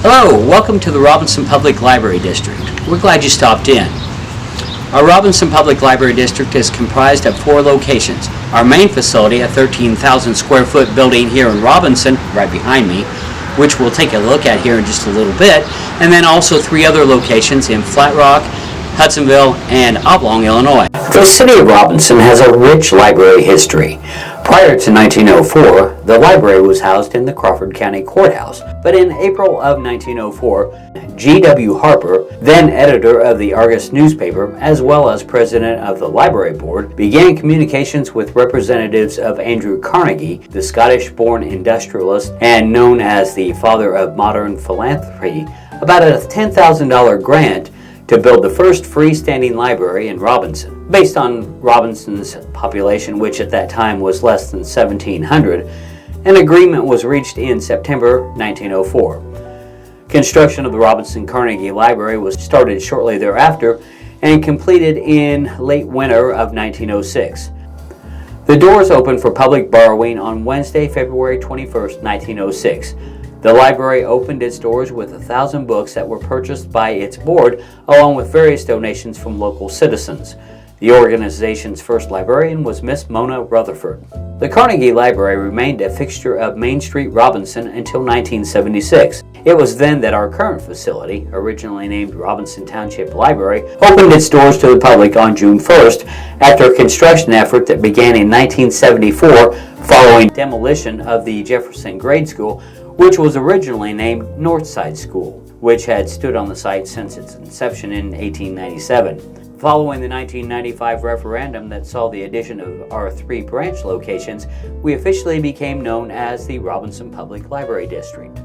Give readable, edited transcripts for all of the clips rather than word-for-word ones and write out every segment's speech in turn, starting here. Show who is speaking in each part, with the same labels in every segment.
Speaker 1: Hello, welcome to the Robinson Public Library District. We're glad you stopped in. Our Robinson Public Library District is comprised of 4 locations. Our main facility, a 13,000 square foot building here in Robinson, right behind me, which we'll take a look at here in just a little bit, and then also 3 other locations in Flat Rock, Hudsonville, and Oblong, Illinois. The city of Robinson has a rich library history. Prior to 1904, the library was housed in the Crawford County Courthouse, but in April of 1904, G.W. Harper, then editor of the Argus newspaper, as well as president of the library board, began communications with representatives of Andrew Carnegie, the Scottish-born industrialist and known as the father of modern philanthropy, about a $10,000 grant to build the first freestanding library in Robinson. Based on Robinson's population, which at that time was less than 1,700, an agreement was reached in September 1904. Construction of the Robinson Carnegie Library was started shortly thereafter and completed in late winter of 1906. The doors opened for public borrowing on Wednesday, February 21st, 1906. The library opened its doors with 1,000 books that were purchased by its board, along with various donations from local citizens. The organization's first librarian was Miss Mona Rutherford. The Carnegie Library remained a fixture of Main Street, Robinson until 1976. It was then that our current facility, originally named Robinson Township Library, opened its doors to the public on June 1st after a construction effort that began in 1974 following demolition of the Jefferson Grade School, which was originally named Northside School, which had stood on the site since its inception in 1897. Following the 1995 referendum that saw the addition of our 3 branch locations, we officially became known as the Robinson Public Library District.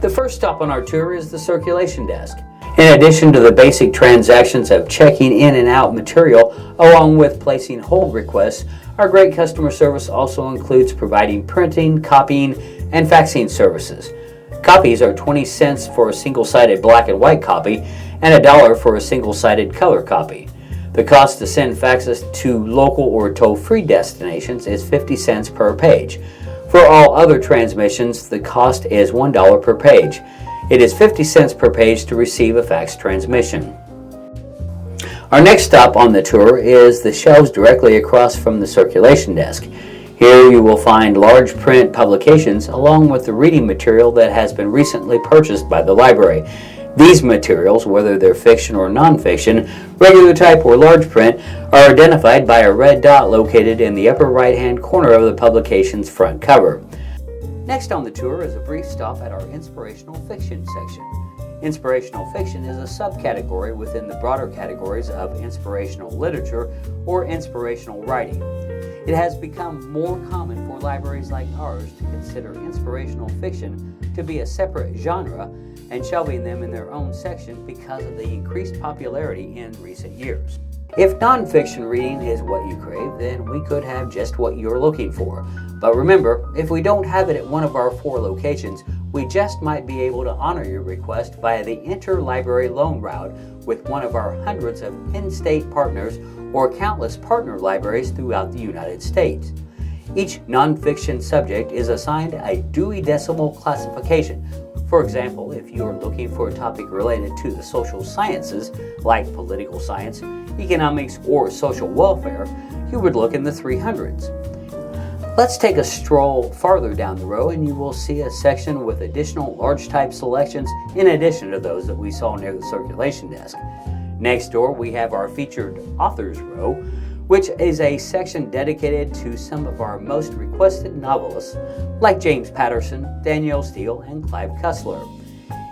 Speaker 1: The first stop on our tour is the circulation desk. In addition to the basic transactions of checking in and out material, along with placing hold requests, our great customer service also includes providing printing, copying, and faxing services. Copies are 20 cents for a single-sided black and white copy and $1 for a single-sided color copy. The cost to send faxes to local or toll-free destinations is 50 cents per page. For all other transmissions, the cost is $1 per page. It is 50 cents per page to receive a fax transmission. Our next stop on the tour is the shelves directly across from the circulation desk. Here you will find large print publications along with the reading material that has been recently purchased by the library. These materials, whether they're fiction or nonfiction, regular type or large print, are identified by a red dot located in the upper right-hand corner of the publication's front cover. Next on the tour is a brief stop at our inspirational fiction section. Inspirational fiction is a subcategory within the broader categories of inspirational literature or inspirational writing. It has become more common for libraries like ours to consider inspirational fiction to be a separate genre and shelving them in their own section because of the increased popularity in recent years. If nonfiction reading is what you crave, then we could have just what you're looking for. But remember, if we don't have it at one of our 4 locations, we just might be able to honor your request via the interlibrary loan route with one of our hundreds of in-state partners or countless partner libraries throughout the United States. Each nonfiction subject is assigned a Dewey Decimal classification. For example, if you are looking for a topic related to the social sciences, like political science, economics, or social welfare, you would look in the 300s. Let's take a stroll farther down the row and you will see a section with additional large type selections in addition to those that we saw near the circulation desk. Next door we have our featured authors row, which is a section dedicated to some of our most requested novelists like James Patterson, Danielle Steele, and Clive Cussler.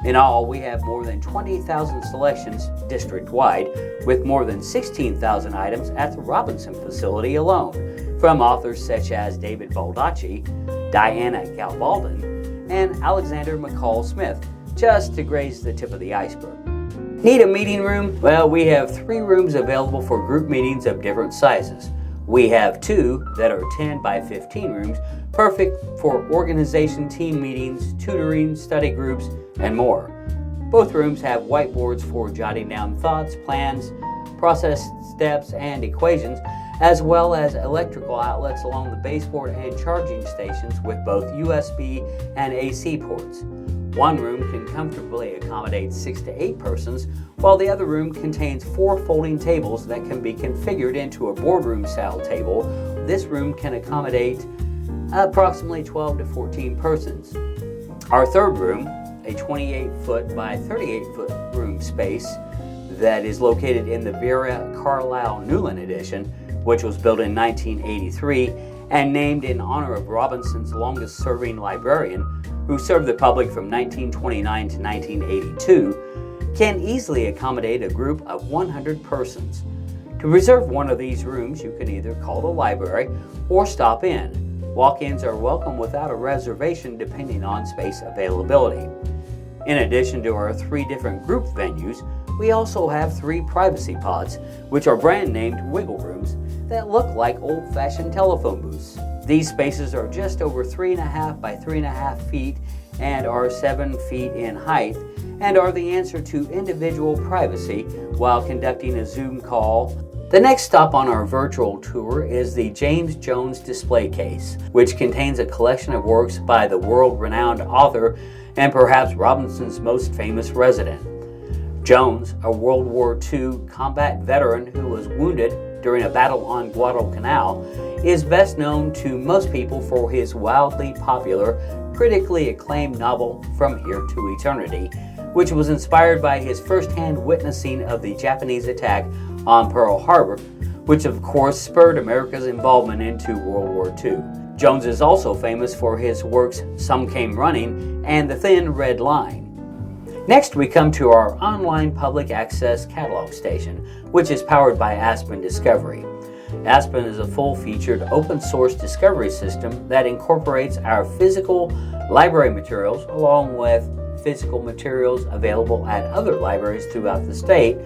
Speaker 1: In all, we have more than 20,000 selections district-wide, with more than 16,000 items at the Robinson facility alone, from authors such as David Baldacci, Diana Gabaldon, and Alexander McCall Smith, just to graze the tip of the iceberg. Need a meeting room? Well, we have 3 rooms available for group meetings of different sizes. We have 2 that are 10 by 15 rooms, perfect for organization team meetings, tutoring, study groups, and more. Both rooms have whiteboards for jotting down thoughts, plans, process steps, and equations, as well as electrical outlets along the baseboard and charging stations with both USB and AC ports. One room can comfortably accommodate 6 to 8 persons, while the other room contains 4 folding tables that can be configured into a boardroom-style table. This room can accommodate approximately 12 to 14 persons. Our third room, a 28-foot by 38-foot room space that is located in the Vera Carlisle Newland Edition, which was built in 1983 and named in honor of Robinson's longest-serving librarian, who served the public from 1929 to 1982, can easily accommodate a group of 100 persons. To reserve one of these rooms, you can either call the library or stop in. Walk-ins are welcome without a reservation depending on space availability. In addition to our 3 different group venues, we also have 3 privacy pods, which are brand-named wiggle rooms that look like old-fashioned telephone booths. These spaces are just over 3.5 by 3.5 feet and are 7 feet in height, and are the answer to individual privacy while conducting a Zoom call. The next stop on our virtual tour is the James Jones display case, which contains a collection of works by the world-renowned author and perhaps Robinson's most famous resident. Jones, a World War II combat veteran who was wounded during a battle on Guadalcanal, is best known to most people for his wildly popular, critically acclaimed novel From Here to Eternity, which was inspired by his first-hand witnessing of the Japanese attack on Pearl Harbor, which of course spurred America's involvement into World War II. Jones is also famous for his works Some Came Running and The Thin Red Line. Next, we come to our online public access catalog station, which is powered by Aspen Discovery. Aspen is a full-featured open-source discovery system that incorporates our physical library materials along with physical materials available at other libraries throughout the state,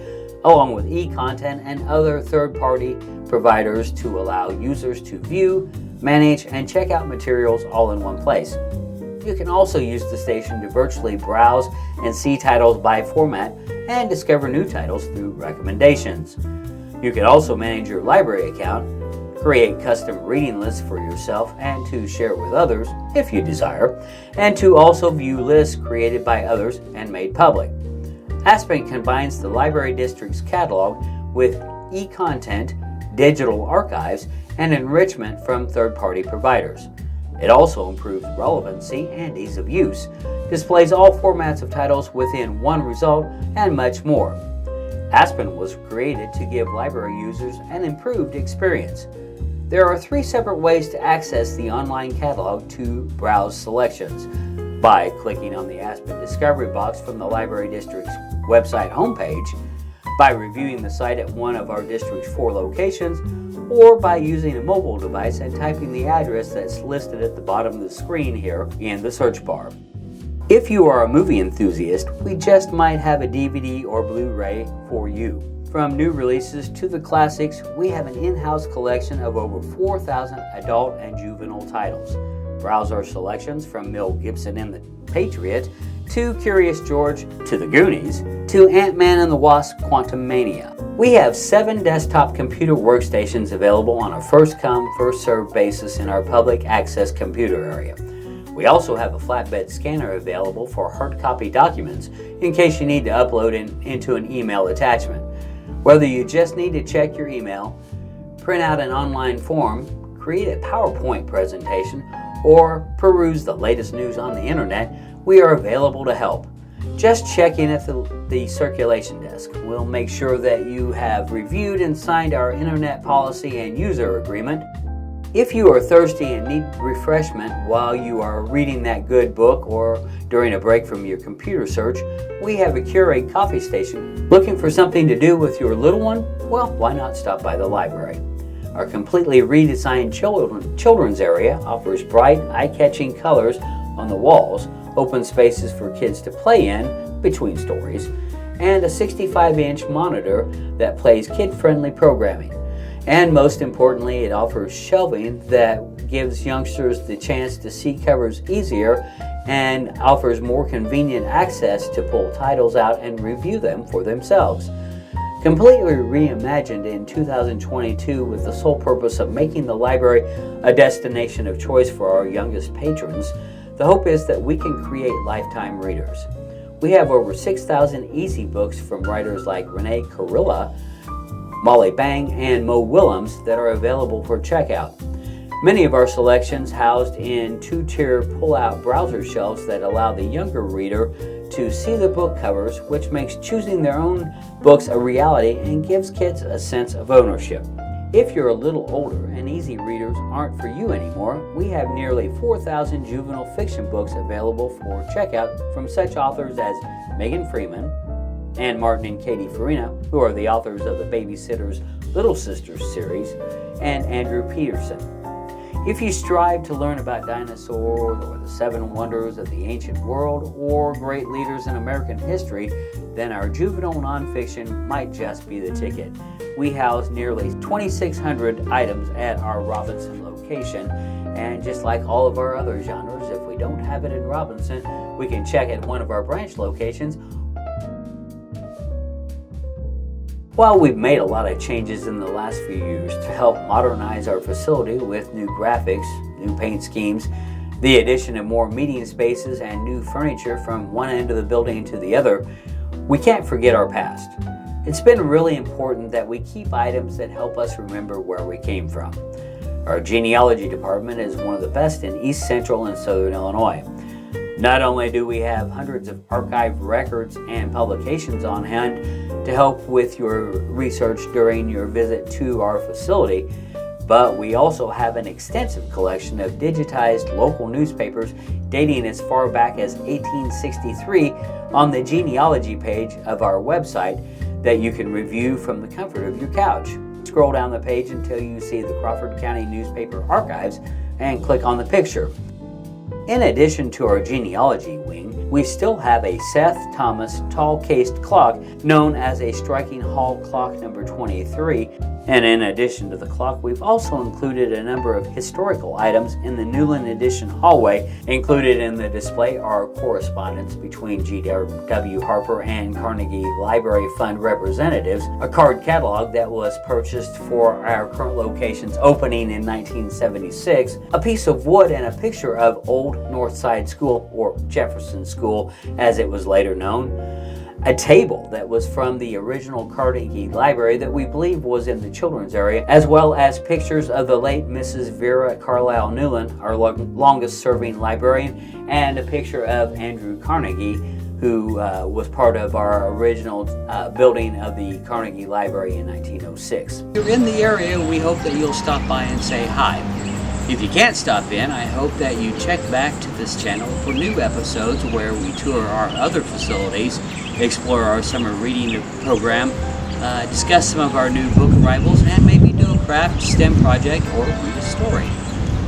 Speaker 1: along with e-content and other third-party providers to allow users to view, manage, and check out materials all in one place. You can also use the station to virtually browse and see titles by format and discover new titles through recommendations. You can also manage your library account, create custom reading lists for yourself and to share with others if you desire, and to also view lists created by others and made public. Aspen combines the library district's catalog with e-content, digital archives, and enrichment from third-party providers. It also improves relevancy and ease of use, displays all formats of titles within one result, and much more. Aspen was created to give library users an improved experience. There are 3 separate ways to access the online catalog to browse selections: by clicking on the Aspen Discovery box from the Library District's website homepage, by reviewing the site at one of our district's 4 locations, or by using a mobile device and typing the address that's listed at the bottom of the screen here in the search bar. If you are a movie enthusiast, we just might have a DVD or Blu-ray for you. From new releases to the classics, we have an in-house collection of over 4,000 adult and juvenile titles. Browse our selections from Mel Gibson and the Patriot, to Curious George, to The Goonies, to Ant-Man and the Wasp: Quantumania. We have 7 desktop computer workstations available on a first-come, first-served basis in our public access computer area. We also have a flatbed scanner available for hard copy documents in case you need to upload into an email attachment. Whether you just need to check your email, print out an online form, create a PowerPoint presentation, or peruse the latest news on the internet, we are available to help. Just check in at the circulation desk. We'll make sure that you have reviewed and signed our internet policy and user agreement. If you are thirsty and need refreshment while you are reading that good book or during a break from your computer search, we have a Keurig coffee station. Looking for something to do with your little one? Well, why not stop by the library? Our completely redesigned children's area offers bright, eye-catching colors on the walls, open spaces for kids to play in between stories, and a 65-inch monitor that plays kid-friendly programming. And most importantly, it offers shelving that gives youngsters the chance to see covers easier and offers more convenient access to pull titles out and review them for themselves. Completely reimagined in 2022 with the sole purpose of making the library a destination of choice for our youngest patrons, The hope is that we can create lifetime readers. We have over 6,000 easy books from writers like Renee Carilla, Molly Bang, and Mo Willems that are available for checkout. Many of our selections housed in two-tier pull-out browser shelves that allow the younger reader to see the book covers, which makes choosing their own books a reality and gives kids a sense of ownership. If you're a little older and easy readers aren't for you anymore, we have nearly 4,000 juvenile fiction books available for checkout from such authors as Megan Freeman, Ann Martin and Katie Farina, who are the authors of the Babysitter's Little Sisters series, and Andrew Peterson. If you strive to learn about dinosaurs or the 7 wonders of the ancient world or great leaders in American history, then our juvenile nonfiction might just be the ticket. We house nearly 2,600 items at our Robinson location, and just like all of our other genres, if we don't have it in Robinson, we can check at one of our branch locations. While we've made a lot of changes in the last few years to help modernize our facility with new graphics, new paint schemes, the addition of more meeting spaces, and new furniture from one end of the building to the other, we can't forget our past. It's been really important that we keep items that help us remember where we came from. Our genealogy department is one of the best in East Central and Southern Illinois. Not only do we have hundreds of archived records and publications on hand to help with your research during your visit to our facility, but we also have an extensive collection of digitized local newspapers dating as far back as 1863 on the genealogy page of our website that you can review from the comfort of your couch. Scroll down the page until you see the Crawford County Newspaper Archives and click on the picture. In addition to our genealogy wing, we still have a Seth Thomas tall-cased clock known as a striking hall clock number 23, and in addition to the clock, we've also included a number of historical items in the Newland Edition hallway. Included in the display are correspondence between G.W. Harper and Carnegie Library Fund representatives, a card catalog that was purchased for our current location's opening in 1976, a piece of wood, and a picture of Old Northside School, or Jefferson School as it was later known. A table that was from the original Carnegie Library that we believe was in the children's area, as well as pictures of the late Mrs. Vera Carlisle Newland, our longest serving librarian, and a picture of Andrew Carnegie, who was part of our original building of the Carnegie Library in 1906. If you're in the area, we hope that you'll stop by and say hi. If you can't stop in, I hope that you check back to this channel for new episodes where we tour our other facilities, explore our summer reading program, discuss some of our new book arrivals, and maybe do a craft STEM project or read a story.